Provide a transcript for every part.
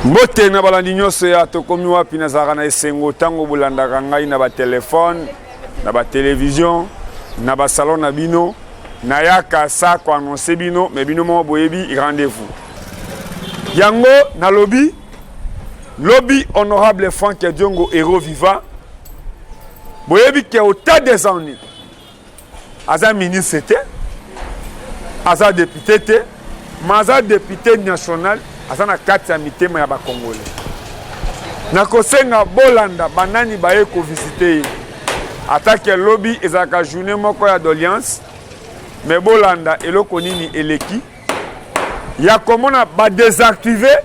Mbote na balandi nyonso ya tokomi wapi nazalaka na esengo ntango bolandaka ngai na batelefone na batelevizio na basalon na bino nayaka sa koannonce bino me bino mo boyebi rendez-vous yango na lobby honorable Franck Diongo héros vivant boyebi ke au tas des années aza ministre te aza député te maza député national aza na kati ya mitema ya bakongole nakosenga bolanda banani baye ko visiter atake lobby ezaka journée moko ya d'alliance mais bolanda eloko nini eleki ya komona ba désactiver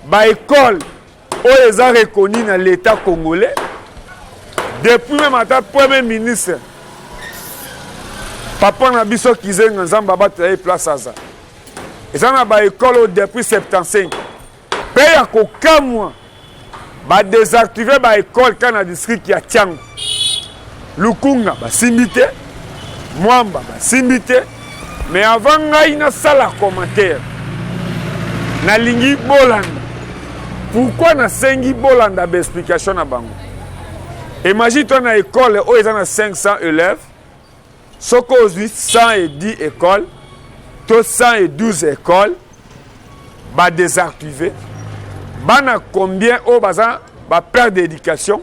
ba école oyo eza reconnu na l'état congolais depuis même ata premier ministre papa na biso kizenga nzamba batela place aza eza na ba école depuis 75 pe ya kokamwa ba désactiver ba école kana district ya Tiango Lukunga basimbi te Mwamba basimbi te mais avant ngai na sala commentaire na lingi bolanda pourquoi na sengi bolanda ba explication na bango imagine toi na école oyo eza na 500 élèves soko ozwi 110 écoles to 112 écoles ba désactiver bana combien au baza ba perte d'éducation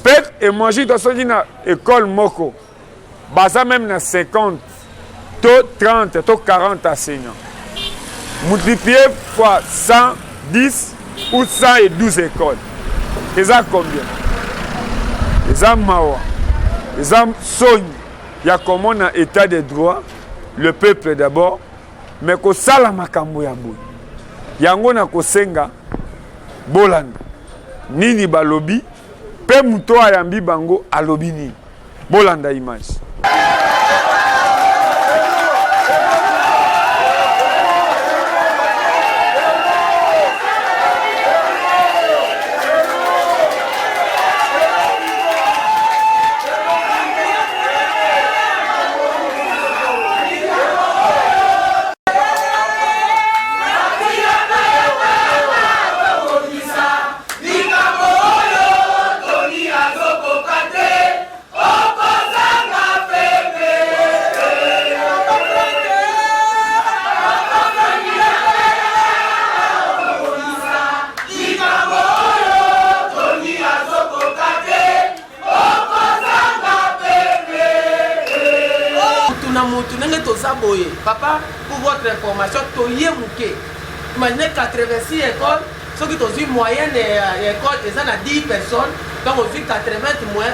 peut imagine toi soki na école moko baza même na 50 to 30 to 40 enseignants multiplié fois 110 ou 112 écoles eza combien eza mawa eza soni ya komona état de droit le peuple d'abord mais ko sala makambo ya boye yango na kosenga bolanda nini balobi pe muto ayambi bango alobi nini bolanda image Papa, pour votre information, imaginez 86 écoles, ceux qui ont eu moyenne école, ils ont 10 personnes, donc on vit 80 moins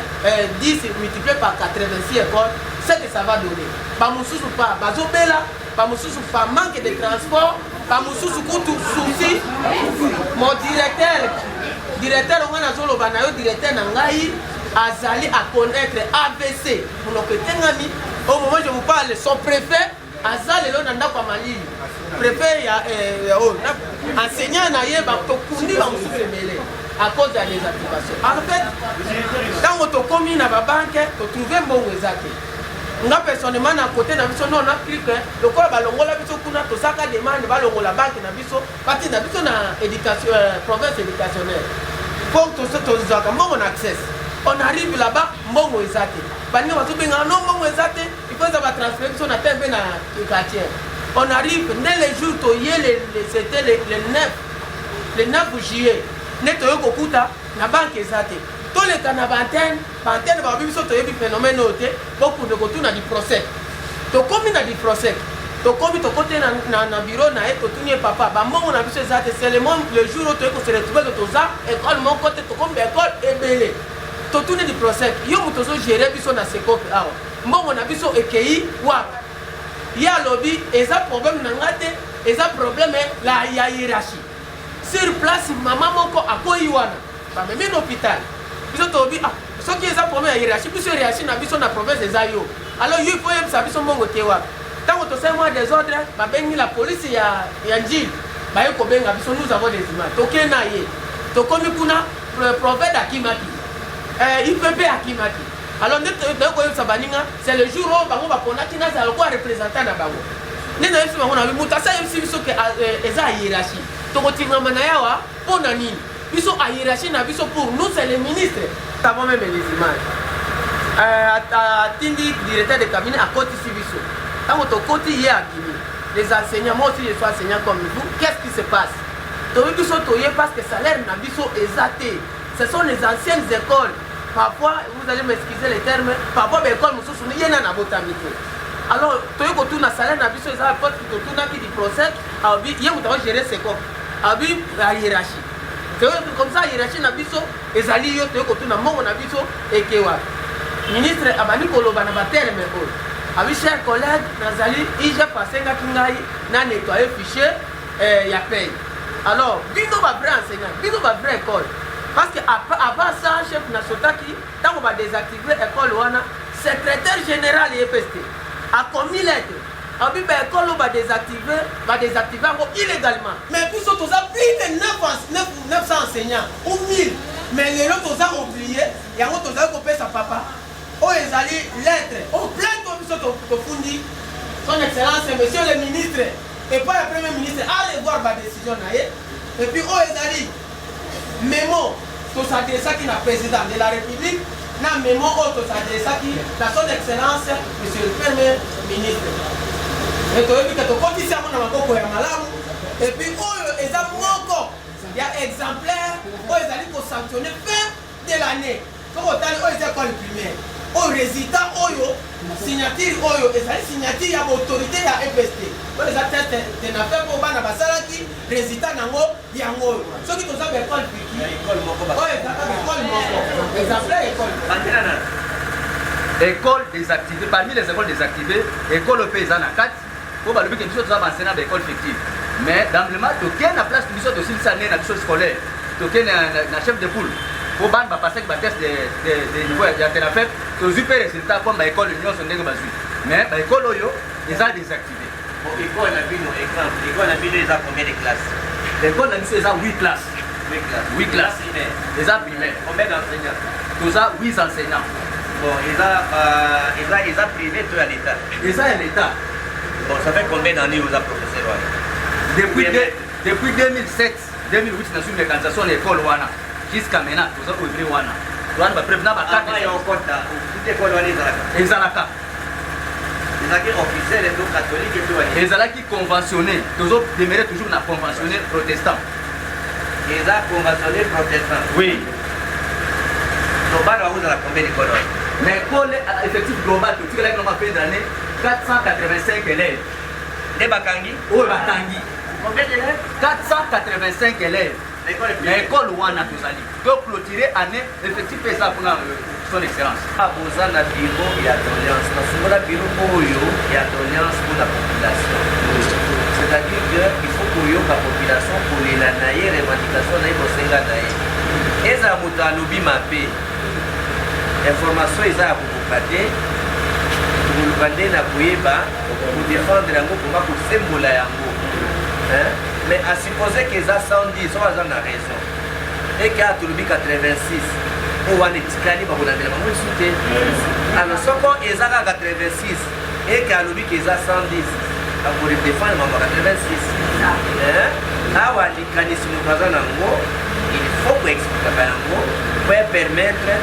10 multiplié par 86 écoles, c'est que ça va donner. Pas moussous pas, bazobela, pas moussous pas manque de transport, pas moussous tout souci. Mon directeur, on a zolo banayo directeur nangai, azali à connaître ABC pour nos petits. Au moment où je vous parle, son préfet, Azal et l'on kwa Mali, préfet, enseignant naïe, tokundi va nous mêler à cause de la désactivation. En fait, quand on te commis dans la banque, tu trouves un bon résultat. Nga personnellement à côté na biso non na clique le quoi balongola biso kuna to saka demande balongola banque na biso parti na biso na éducation province éducationnelle. Pour tout ça to zaka mon accès. On arrive là-bas, mbongo ezate. Bani wazubenga non mbongo ezate, il faut ça va transférer sur na tembe na quartier. On arrive dès les jours to c'était le 9 juillet. Neto yoko kuta na banque ezate. Tous les canabantènes, bantènes ba biso to yebi phénomène oté, beaucoup de kotuna di procès. To komi na di procès. To komi to côté na bureau na eto tunie papa, ba mbongo na biso ezate, c'est le jour où to yeko se retrouver to za école mon côté to komi école ebele. Tout du procès, yo mutozo gérer biso na sekope awa. Mbongo na biso ekei wa. Ya lobby, eza problème na ngate, eza problème la hiérarchie. Sur place maman moko akoyi wana. Ba même l'hôpital. Biso tobi ce qui eza problème ya hiérarchie, biso hiérarchie na biso na province eza yo. Alors yo faut yebisa biso mbongo tewa. Tango to sema des ordres, ba bengi la police ya Njili. Ba yo ko benga biso nous avons des images. Tokena ye. Tokomi kuna prophète Akimaki. IPP Akimaki. Alors, c'est le jour où on va connaître un représentant. Nous avons vu que les hiérarchie. tokotingama na yawa mpo na nini biso a hiérarchie na biso pour nous c'est les ministres avant même les images atindi directeur de cabinet akotisi biso ntango tokoti ye akimi les enseignants moi aussi je suis enseignant comme vous qu'est-ce qui se passe toyebi biso toye parce que salaire na biso eza te ce sont les anciennes écoles parfois vous allez m'excuser les termes parfois baécole mosusu ye na nabotami te alors toye kotuna salaire na biso eza pote totunaki du procès abi ye moto agérer secope abi la hiérarchie comme ça hiérarchie na biso ezali yo toye kotuna mbongo na biso ekewa ministre abandi koloba na baterme oyo abi cher collègue nazali ige pasengaki ngai na nettoyer fichier ya paye alors bino ba vrai enseignant bino ba vrai école parce que avant ça chef na sotaki ntango badésactiver école wana secrétaire général EPST a commis lettre abi baécole oyo badésactive yango illégalement mais biso toza plus de 900 enseignants ou 1000 mais lelo toza oublié yango tozali kopesa papa oyo ezali lettre oyo plainte oyo biso tofundi son excellence monsieur le ministre et pas le premier ministre allez voir badécision na ye et puis oyo ezali mémo tosadresaki na président de la république na mémo oyo tosadresaki na son excellence monsieur le premier ministre et toyebi ke tokotisi yango na maboko ya malamu et puis oyo eza moko ya exemplaire oyo ezali kosanctionne fin de l'année soko otali oyo eza école primaire oyo résultat oyo signature oyo ezali signature ya baautorité ya EPST oyo eza tete tenafe mpo bana basalaki résultat nango yango oyo soki toza baécole piki oyo ezaka baécole moko exemplaire école désactivée parmi les écoles désactivées école oyo mpe eza na kati po balobi ke biso toza bansena baécole fictive mais d'emblema tokei na place biso tosilisa nde na biso scolaire tokei na chef de poule po bana bapasaki bateste de niveau ya tenafep tozwi mpe résultat comme baécole nyonso ndenge bazwi mais baécole oyo eza désactivé école na bino exemple école na bino eza combien de classes école na biso eza 8 classes 8 classes eza primaire combien d'enseignants toza 8 enseignants bon eza privé to ya l'état eza ya l'état bon ça fait combien d'années vous êtes professeur wana depuis 2007 2008 nazwi mécanisation na école wana jusqu'à maintenant toza ouvrir wana wana baprévena bakata ya okota toute école wana ezalaka ezalaki officiel to catholique to wana ezalaki conventionné tozo demeurer toujours na conventionné protestant eza conventionné protestant oui to bana bazala combien d'école wana mais école effectif global totikelaki noma fin d'année 485 élèves nde bakangi oyo batangi combien d'élèves 485 élèves na école wana tozali toclôturer année effectif mpe eza mpona son excellence boza na biro ya doléance nafungola biro oyo ya doléance mpona population c'est-à-dire que il faut koyoka population kolela na ye revendication na ye kosenga na ye ezala moto alobi mabe information eza ya kokoka te koluka nde na koyeba kodefendre yango mpona kosembola yango mais à supposer que ça 110 on va na raison et que atulubi 86 on va netikali ba kolandela bango sute alors soko ezaka 86 et que alubi que ça 110 ba ko défendre ba 86 awa likanisi mukaza nango il faut ko expliquer bango pour permettre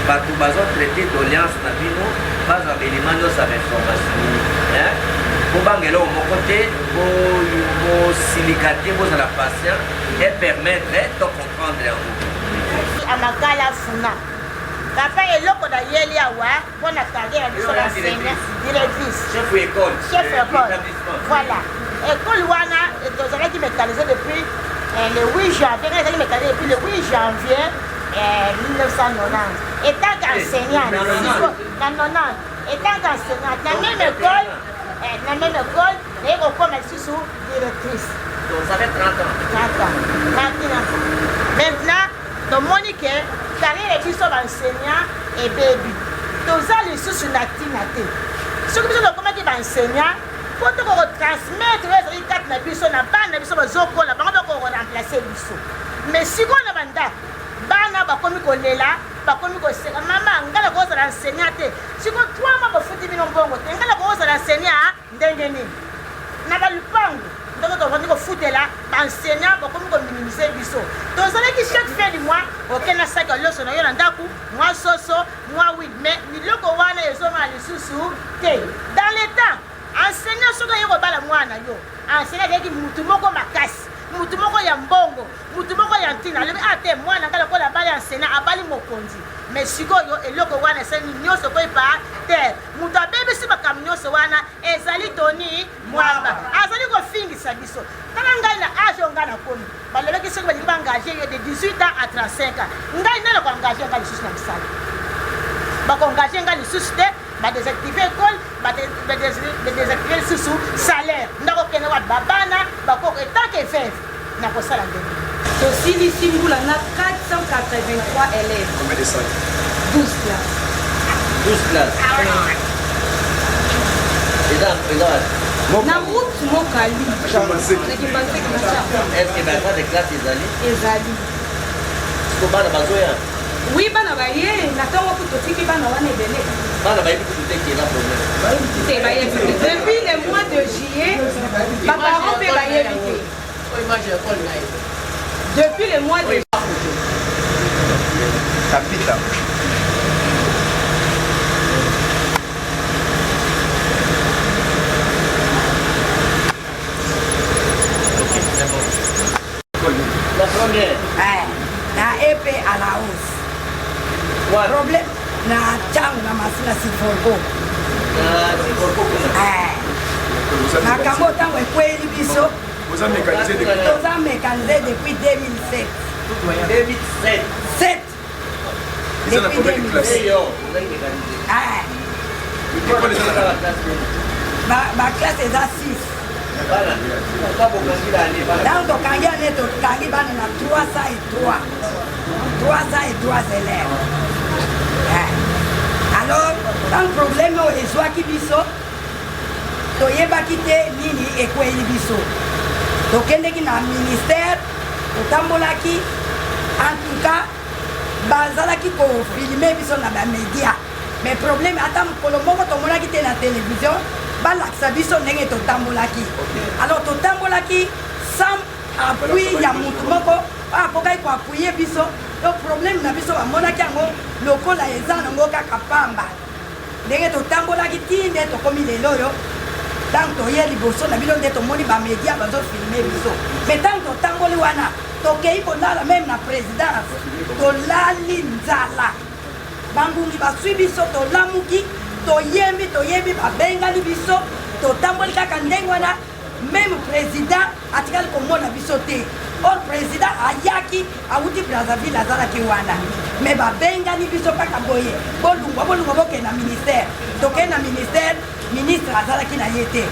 bato bazo traiter d'alliance na bino baza belimano sa information bobangela au moko te bosilikate bozala patient et permettre de comprendre yango amakala funa papa eloko na yeli awa mpona carrière biso basenya directrice chef école voilà école wana tozalaki mécanisé depuis le 8 janvier ezalaki mécanisé depuis le 8 janvier 1990 étant qu'enseignante na 90 étant qu'enseignante na même école et au commerce sous directrice. Donc ça fait 30 ans. 30 ans. Maintenant, dans Monique, carrière est sur enseignant et baby. Tous les sous une activité. Ce que vous avez enseignant, pour te transmettre les 4 nabiso na ban nabiso bazoko la bango ko remplacer biso. Mais si on a mandat, bana ba komi kolela bakomi koseka mama ngala koza la enseignante siko toi ma bafuti bino mbongo te ngala koza la enseignant ndenge nini na balupango donc tofandi kofutela baenseignant bakomi kominimize biso tozalaki chaque fin du mois okenda saka loso na yo na ndako mwa soso mwa wid mais biloko wana ezomona lisusu te dans le temps enseignant soki aye kobala mwana yo enseignant azalaki mutu moko makasi mutu moko ya mbongo mutu moko ya ntina alobi ate mwana nga lokola abali enseignant abali mokonzi mais sikoyo eloko wana esali nyonso koyi par terre mutu abebisi makambo nyonso wana ezali toni mwamba azali kofingisa biso tala ngai na age oyo ngai nakomi balobaki soki balingi baengage yo de 18 ans à 35 ans ngai nani koengage ngai lisusu na misala bakoengage ngai lisusu te badésactive école badésactive lisusu salaire ndakokende wati babana bakoko etanke veve nakosala ndenge tosilisi mbula na 483 élèves. Combien de salles? 12 classes. 12 classes. Na mutu mokali. Est-ce que dans les classes ezali? Bana bazoya? Oui, bana baye na ntongo kutu totiki bana wana ebele. Bana bayebi kutu te qui est là problème. Depuis le mois de juillet, baparents mpe bayebi te. Depuis le mois de Capita. La première. Na EP à la hausse. Ouais. Problème na changu na masina siforgo. Makambo tango ekweli biso. Vous avez mécanisé des Toza mécanisé depuis 2007. 2007. 7. Ils ont la première classe. Ma classe est à 6. Donc tokangi ane tokangi bana na 303. 303 élèves. Alors, tant problème oyo ezwaki biso toyebaki te nini ekweli biso tokendeki na ministère totambolaki en tout cas bazalaki kofilme biso na bamédia mais problème ata mokolo moko tomonaki te na télévision balakisa biso ndenge totambolaki alors totambolaki sans appui ya motu moko akokaki koapuye biso donc problème na biso bamonaki yango lokola eza nango kaka pamba ndenge totambolaki ti nde tokomi lelo oyo ntango toye liboso na bino nde tomoni bamédia bazofilme biso mais ntango totamboli wana tokei kolala meme na présidence tolali nzala bangungi baswi biso tolamuki toyembi babengani biso totamboli kaka ndenge wana même président atikali komona biso te or président ayaki awuti Brazzaville azalaki wana mais babengani biso kaka boye bolungwa bokende na ministère tokende na ministère ministre azalaki na ye te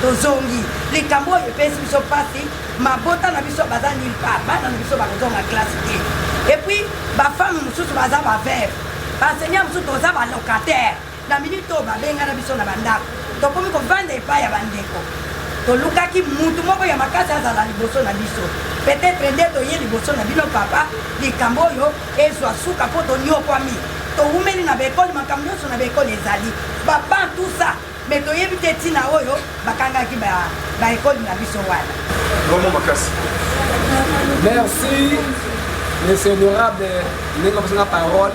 tozongi likambo oyo epesi biso mpasi mabota na biso baza nulle part bana na biso bakozonga classe te et puis bafemme mosusu baza bavere baenseignant mosusu toza balocataire na minute oyo babengana biso na bandako tokomi kovanda epai ya bandeko tolukaki mutu moko ya makasi azala liboso na biso peut-être nde toye liboso na bino papa likambo oyo ezwa suka mpo toniokwami toumeli na baekole makambo nyonso na baekole ezali baban tout ça mais toyebi te ntina oyo bakangaki baekole na biso wana Vraiment makasi. Merci, monsieur honorable, ndenge opesanga parole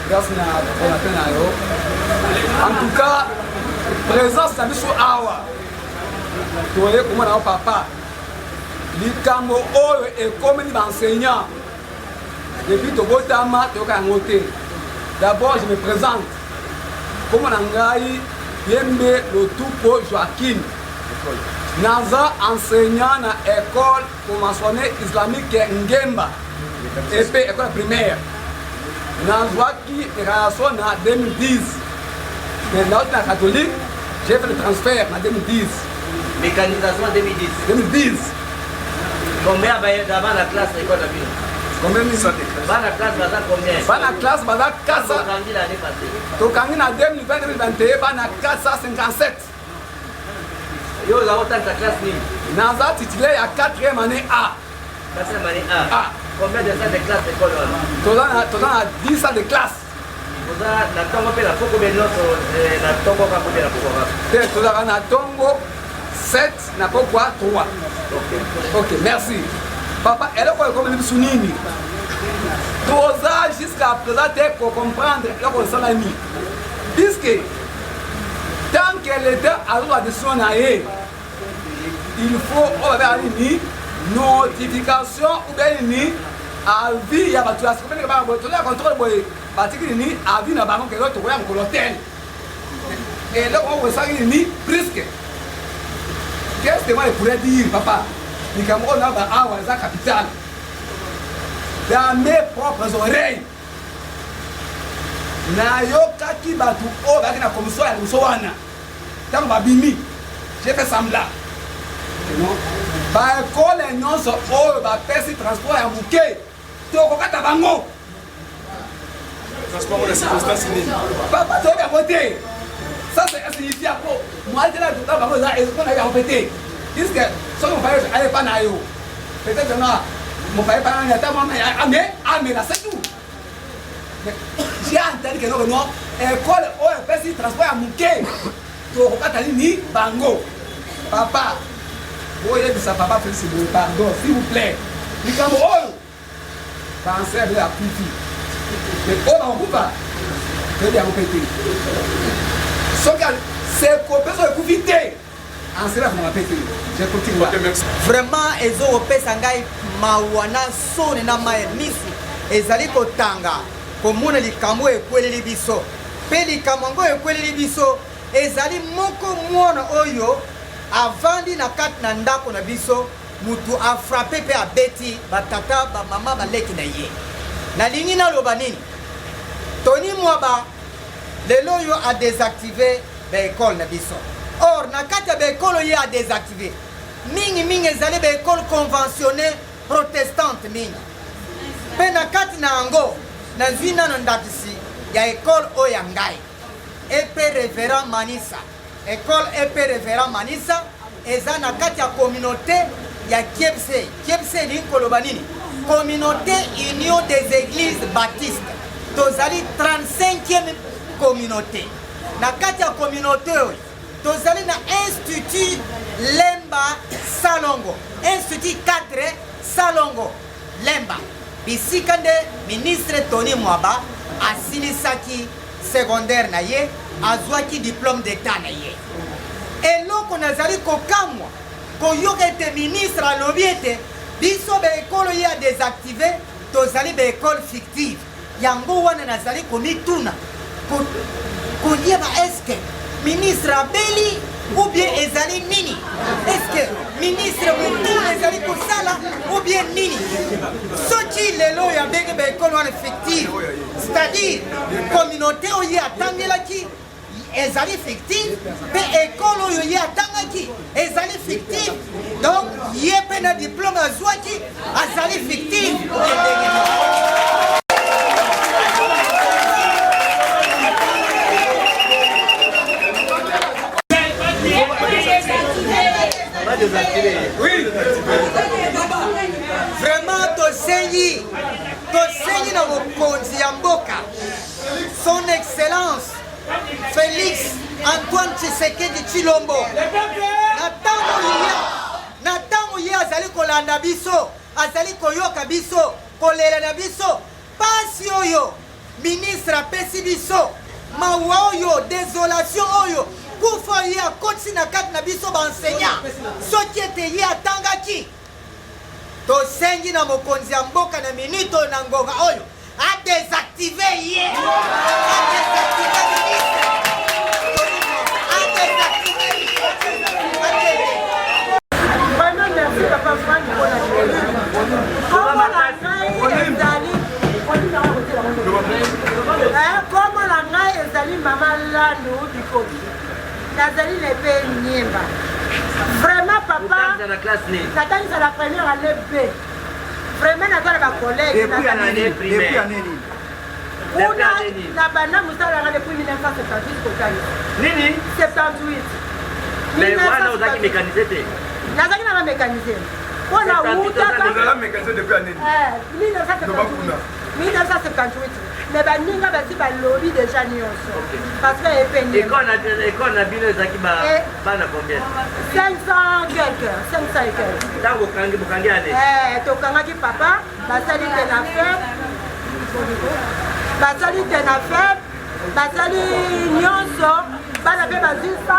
grâce na coordinateur na yo. En tout cas, présence na biso awa toye komona yo papa likambo oyo ekomeli baenseignant depuis tobotama toyoka yango te. D'abord je me présente komona ngai Yembe Lotupo Joachim naza enseignant na école conventionnelle islamique Ngemba EP école primaire nazwaki déclaration na 2010 mais na catholique j'ai fait le transfert en 2010 Mécanisation en 2010. 2010 Combien avant la classe école de ville? Combien de ça déclasse? Dans la classe, baza combien? bana classe baza kasa Tokangi l'année passée. tokangi na 2020-2021 bana 457 Yo, vous avez autant de classe nini? naza titulaire ya 4e année A 4e année A. Ah. Combien de salles de classe école toza na 10 ans de classe Vous avez la tombe et la poko mais l'autre, la tombe va couper la poko. te tozalaka na ntongo 7 na pourquoi 3. Ok, merci. Papa, elle est comme une sounini. Toza jusqu'à présent pour comprendre le salami. Puisque tant que l'État a droit de son aïe, il faut avoir une notification ou bien une avis. Il y a des choses qui sont contrôle ni avis na bango que l'autre est en l'hôtel. Et là, on ressent une presque. Qu'est-ce que moi je pourrais dire, papa? Du Cameroun, on a la capitale. Dans mes propres oreilles. Nayoka qui batu o ba na commission ya musowana. Tant babimi. J'ai fait semblant. Non. Ba école nyonso o ba pesi transport ya bouquet. To ko kata bango. Transport de circonstance ni. Papa to ya voter. Ça c'est ici à quoi? Moi je là tout là bango ça est qu'on a répété. Qu'est-ce que ça on va aller pas na yo. Peut-être non. Mon père pas na ta maman amé là c'est tout. J'ai entendu que non, école OFS transport à Mouké. Tu as ni bango. Papa, vous voyez que ça papa fait pardon, s'il vous plaît. Du Cameroun, pensez à la petite. Mais on ne peut pas. Je vais vous péter. C'est qu'on peut se profiter. En cela, on va péter. Je continue. Vraiment, les Européens sangai mawana sone na mae misu. Ezali kotanga. Komuna likambo ekweleli biso pe likambo ngo ekweleli biso ezali moko mwana oyo avandi na kati na ndako na biso mutu a frappé pe abeti batata ba mama baleki na ye na lingi na loba nini Tony Mwaba lelo yo a désactivé ba école na biso or na kati ya ba école ye a désactivé mingi ezali ba école conventionnée protestante mingi pe na kati na ango na zina na ndatisi ya école oyangai EP révérend Manissa école EP révérend Manissa eza na kati ya communauté ya Kiepse ni koloba nini communauté union des églises baptistes tozali 35e communauté na kati ya communauté oyo tozali na institut Lemba Salongo institut 4 Salongo Lemba bisika nde ministre Tony Mwaba asilisaki secondaire na ye azwaki diplôme d'état na ye eloko nazali kokamwa koyoka ete ministre alobi ete biso baekolo ye a désactivé tozali baekole fictive yango wana nazali komituna koyeba eske ministre abeli ou bien ezali nini eske ministre mutuna ezali kosala ou bien nini soki lelo ya benge baekole wana fictive c'est-à-dire communauté oyo atangelaki ezali fictive pe ekolo oyo ye atangaki ezali fictive donc ye pe na diplôme azwaki azali fictive Oui. Vraiment tosengi na mokonzi ya mboka son excellence Félix Antoine Tshisekedi Tshilombo na tango ye azali kolanda biso azali koyoka biso kolela na biso pasi oyo ministre apesi biso mawa oyo désolation oyo kufa ye akotisi na kati na biso baenseignant soki ete ye atangaki tosengi na mokonzi ya mboka na minute oyo na ngonga oyo adésactive ye adésactive ministre Vraiment merci papa Franck pour la comment la ngai ezali comment la ngai ezali mama Lando Bikobi nazali lepe Nyemba vraiment papa natangisa la première année B vraiment naza na bacollègue Depuis année kuna na bana mosalanga depuis 1978 kokani nini 78 mais wana ozaki mécanisé te nazaki na bamécanisé mpona wutaka 1978 1958 mais baninga basi balobi déjà nyonso parce que epeni école na bino ezaki bana combien 500 quelque 500 et quelque ntango bokangi ane tokangaki papa basali te na fête basali nyonso bana mpe bazwi 100%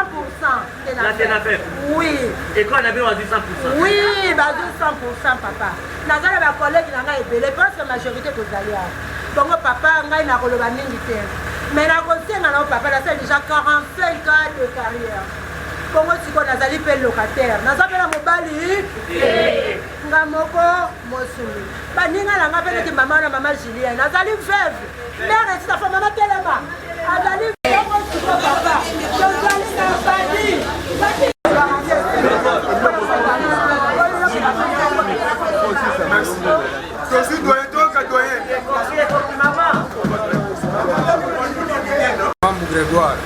oui école na bino bazwi 100%. Oui, bazwi 100% papa naza na bacollègue na ngai ebele presque majorité tozali awa bongo papa ngai nakoloba mingi te mais nakosenga nao papa nasali déjà 45 ans de carrière bongo sikoyo nazali mpe locataire naza mpe na mobali nga moko mosumi baninga na nga mpe neti mama na mama julien nazali veuve mare esitafa mama telema azali bongo siko papa tozali na bali Mambo Grégoire.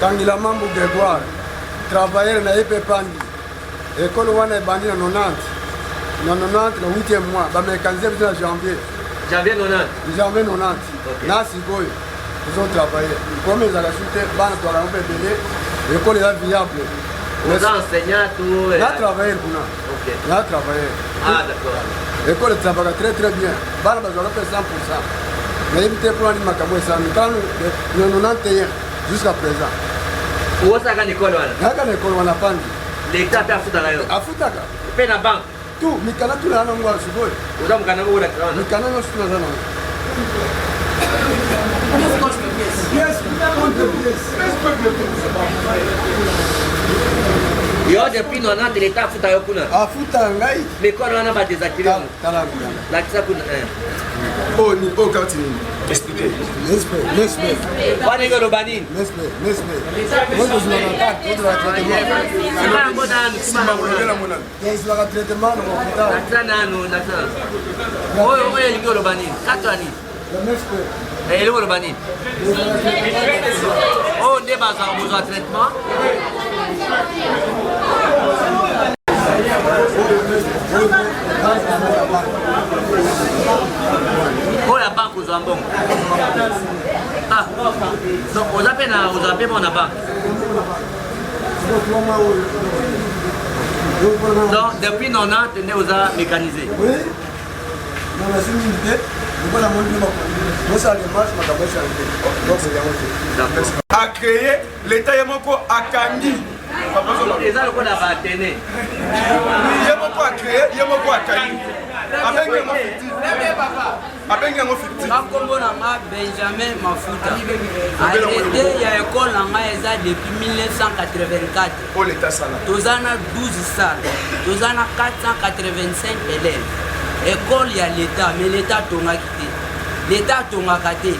Tangila Mambo Grégoire. Travailleur na yepe pandi. École wana ebandi na 90. Na 90 na 8e mois. Ba mécanicien na janvier. Janvier 90. Janvier 90. Na sikoyo. Ils ont travaillé. Comme ils allaient chuter, ban to la mpe belé. École est viable. Vous enseignants tout. Na travaillé pour nous. OK. Na travaillé. Ah d'accord. L'école travaille très très bien. Bana bazala pe 100%. Mais éviter pour aller makamwe ça nous quand nous 91 jusqu'à présent. Où ça quand école wala? Naka na école wana pandi. L'état pe afuta kayo. Afutaka. Pe na bank. Tout mikana tu na ngwa siboi. Uza mkana ngo la kana. Mikana no suna zana. Yo depuis 90 l'état afuta yo kuna. Afuta ngai. L'école wana ba désactiver. Tala. La kisa kuna. Oh ni au quartier. Expliquez. Nespe. Wana ngo lobanini. Nespe. Moi je suis là dans la traitement. Sima ngo nanu, sima ngo nanu. Yes la traitement no hospital. Nakisa nanu, nakisa. Oyo ngo lobanini. Katwani. Nespe. Et ngo lobanini. Oh nde baza besoin de traitement. Oh la banque aux ambons. Ah, donc vous appelez mon banque. Donc depuis 90, vous avez mécanisé. Oui. Dans la similité, vous voyez la monnaie. Moi ça les marches, ma caboche donc c'est bien. A créé l'état yamoko akangi. Les gens qu'on a battené. Yamoko a créé, yamoko akangi. Avec un fictif. Makombo nanga Benjamin Mafuta. Arrêté ya école nanga eza depuis 1984. Oh l'état sala. Tozana 12 salles. Tozana 485 élèves. École ya l'état, mais l'état tonga kité. L'état tonga kité.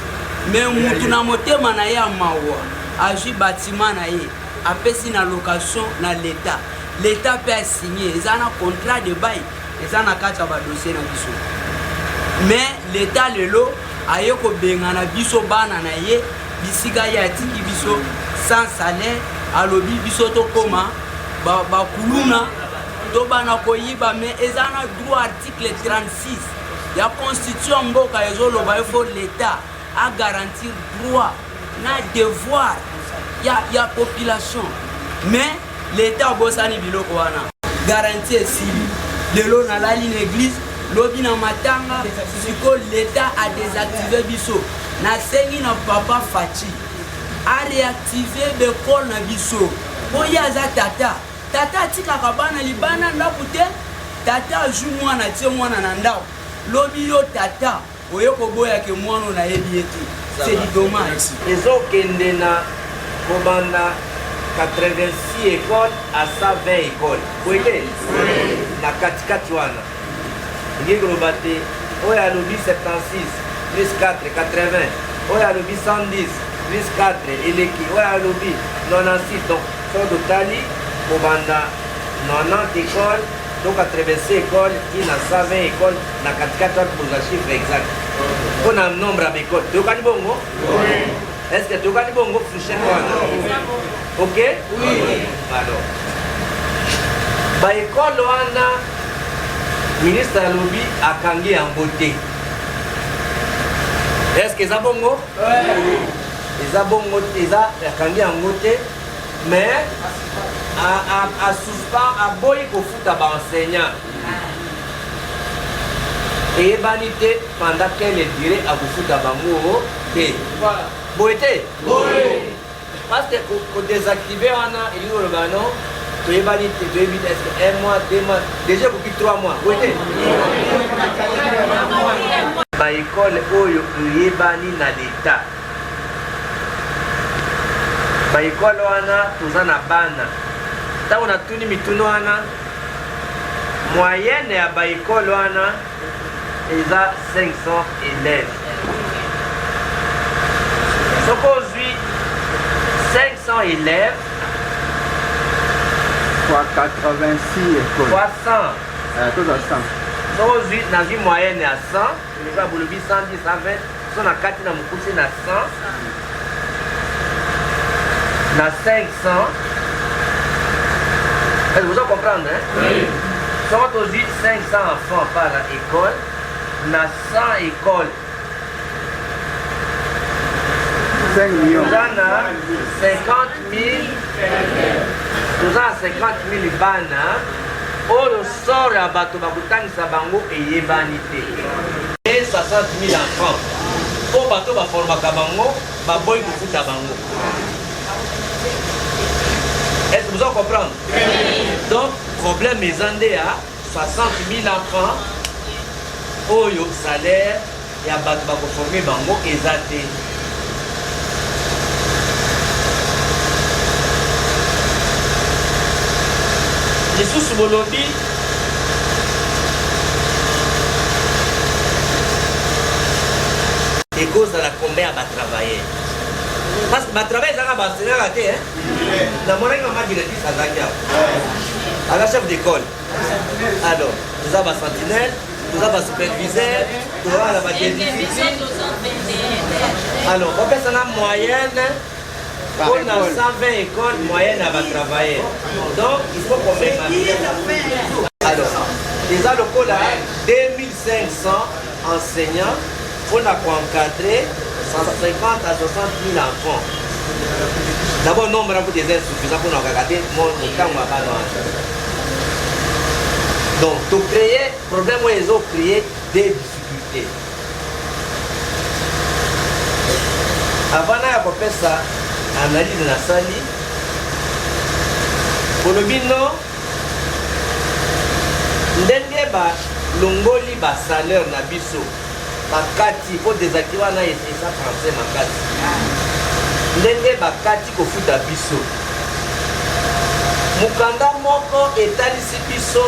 Mais mutu na motema na ya mawa. Aji bâtiment na ye. Apesi na location na l'état. L'état peut signer. Ils ont un contrat de bail. Ils ont un cadre de dossier na biso. Mais l'état lelo aye ko benga na biso bana na ye bisika ya tiki biso sans salaire alobi biso to koma ba kuluna to bana ko yiba mais ezana droit article 36 ya constitution mboka ezolo ba faut l'état a garantir droit na devoir ya population mais l'état bosani biloko wana garantir sili lelo na la ligne église lobi na matanga siko l'état a désactivé biso na sengi na papa Fachi a réactivé l'école na biso boya za tata tikaka bana libana ndaku te tata azwi mwana tie mwana na ndako lobi yo tata oyoko boya ke mwana na yebi ete c'est du dommage ezokende na kobanda 86 écoles à 120 écoles boyele na katikati wana ngikoloba te oyo alobi 76 plus 4 80 oyo alobi 110 plus 4 eleki oyo alobi 96 donc so totali kobanda 90 écoles to 86 écoles tina 120 écoles na katikati wana koza chiffre exact mpo na nombre ya baécole tokani bongo est ce que tokani bongo fourchette wana ok oui alors baécole wana ministre alobi akangi yango te Est-ce que ça bongo? Eza bongo, eza kangi yango te, mais à suspend, à boy ko futa ba enseignant. Et banité pendant qu'elle dirait à vous futa bango te. Voilà. Boité? Oui. Parce que pour désactiver on a il y a le banon, tu es banité, tu évites est-ce que 1 mois, 2 mois, déjà pour 3 mois. Boité? Ba école oyo yebani na l'état. Ba école wana toza na bana. Tango na tuni mituno wana moyenne ya ba école wana eza 500 élèves. Sokozwi 500 élèves fois 86 écoles. Fois 100. Tout à 100. Sokozwi na vie moyenne ya 100, les gars bolobi 110, 120, so na kati na mukuse na 100. Na 500. Est-ce que vous comprenez? Oui. Si on dit 500 enfants par l'école, na 100 écoles. 5 millions. Nous avons 50 000. Nous avons 50 000 bana. Oyo sort ya bato bakutangisa bango eyebanite. Et 60 000 enfants. Po bato baformaka bango, baboyi kofuta bango. Est-ce que vous en comprenez? Oui. Donc, problème est à 60 000 enfants. Oyo salaire, il y a des gens qui formé bango ezate. Les sous bolobi et cause à la combien va travailler. Parce que ma travail c'est un raté, hein. La monnaie m'a dit ça à la chef d'école. Alors, nous avons un sentinelle, nous avons un superviseur, nous avons la discipline. Alors, on fait ça en moyenne. On a 120 écoles moyennes à travailler. Donc, il faut qu'on mette. Alors, les alocaux là, 2500 enseignants, on a encadré 150 à 60 000 enfants. D'abord, le nombre des insuffisants pour nous regarder mon temps. Donc, pour créer, le problème, ils ont créé des difficultés. Avant de faire ça, analyse la sali. Pour le bino, ndenge ba longoli ba salaire na biso. Bakati faut désactiver na ça français makati. Ndenge bakati ko futa biso. Mukanda moko etalisi biso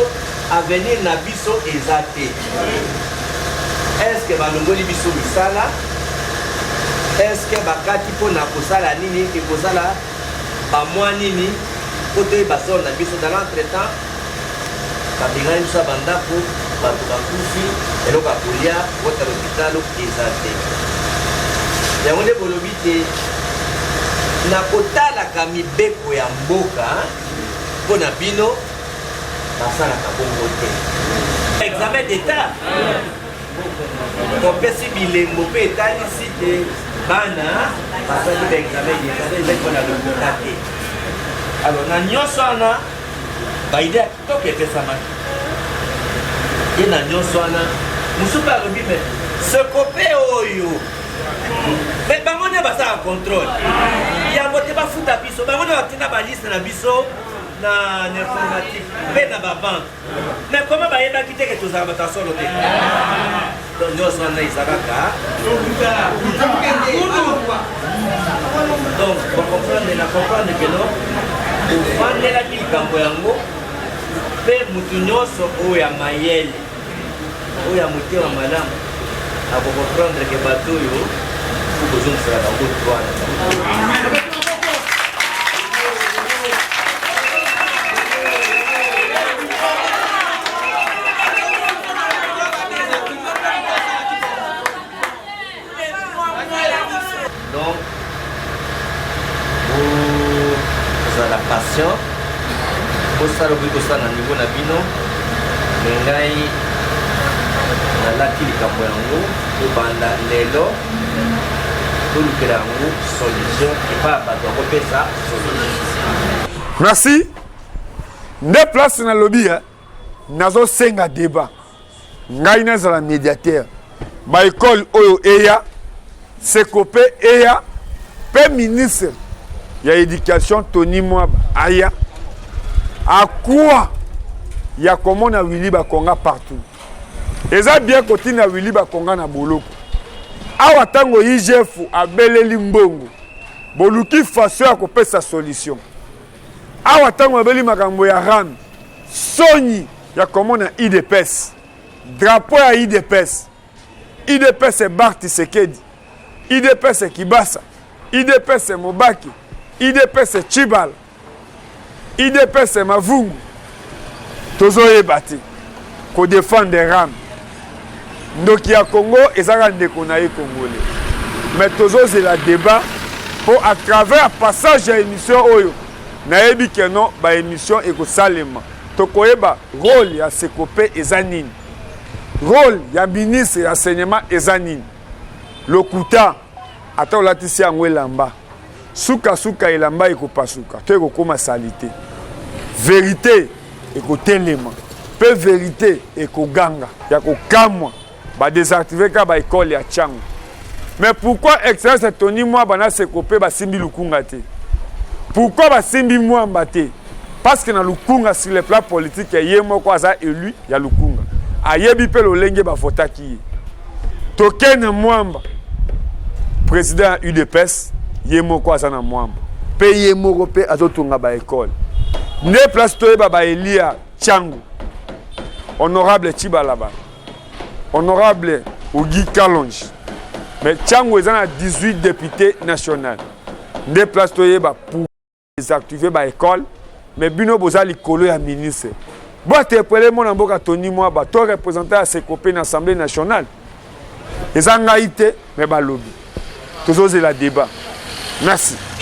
avenir na biso ezate. Est-ce que ba longoli biso misala? Est-ce que bakati po na kosala nini ke kosala ba mwa nini kote baso na biso dans l'entretemps babinga biso bandako bato bakufi eloko akolia kota l'hôpital ezate. Yango nde bolobi te na kotalaka mibeko ya mboka mpo na bino basalaka bongo te. Examen d'état kopesi bilembo mpe etalisi te bana basali ba examen d'état ezali mpona lokuta te. Alors na nyonso wana baide ya kitoko epesamaki ye na nyonso wana mosusu mpe alobi me sekope oyo me bango nde basalaka contrôle yango te bafuta biso bango nde batinda baliste na biso na informatique mpe na babanke mais koma bayebaki teke tozalaka bato ya solo te nyonso wana ezalaka donc comprendre que non ofandelaki likambo yango mpe mutu nyonso oyo ya mayele oyo ya motema malamu akokomprendre ke bato oyo okozongisaka bango droit. Donc, vous avez la passion, vous savez que vous avez un niveau de bino, mais vous avez toyoki likambo yango kobanda lelo tolukela yango solution epa bato bakopesa solution. Merci. Nde place na lobby nazo senga débat. Ngai nazala médiateur. Ba école oyo eya Sekope eya pe ministre ya éducation Tony Mwaba aya à quoi ya komona Willy Bakonga partout. Eza bien côté na Willy Bakonga na boloko. Awa tango IGF abeleli mbongo. Boluki faso ya kopesa solution. Awa tango abeli makambo ya ram. Soni ya komona IDPS. Drapeau ya IDPS. IDPS Barti Sekedi. IDPS Kibasa. IDPS Mobaki. IDPS Chibal. IDPS Mavungu. Tozo ebati. Ko défendre ram. Ndoki ya Congo ezaka ndeko na ye congolais. Mais tozo zela débat pour à travers passage ya émission oyo. Nayebi keno ba émission ekosalema. Tokoyeba rôle ya Sekope ezanini. Rôle ya ministre ya enseignement ezanini. Lokuta ata olatisi yango elamba. Suka suka elamba ekopasuka. To ekokoma salite. Vérité ekotelema. Pe vérité ekoganga. Ya kokamwa. Ba désactiver ka ba école ya Tchango. Mais pourquoi excellence Tony Mwaba na Sekope ba simbi lukunga te? Pourquoi ba simbi Mwamba te? Parce que na lukunga sur le plan politique ye moko aza élu ya lukunga. Ayebi pe lolenge ba votaki. Tokene Mwamba président UDPS ye moko aza na Mwamba. Pe ye moko pe azotunga ba école. Ne place toyeba ba Elia Tchango. Honorable Chibalaba. Honorable Ogi Kalonji. Mais Tchango est à 18 députés nationaux. Des places pour désactiver l'école. Mais Bino Boza Likolo est ministre. Bon, tu es prêt, mon amboka Tony Mwaba, tu représenté à Sekope dans l'Assemblée nationale. Les Angaïté, mais Balobi. Toujours la débat. Merci.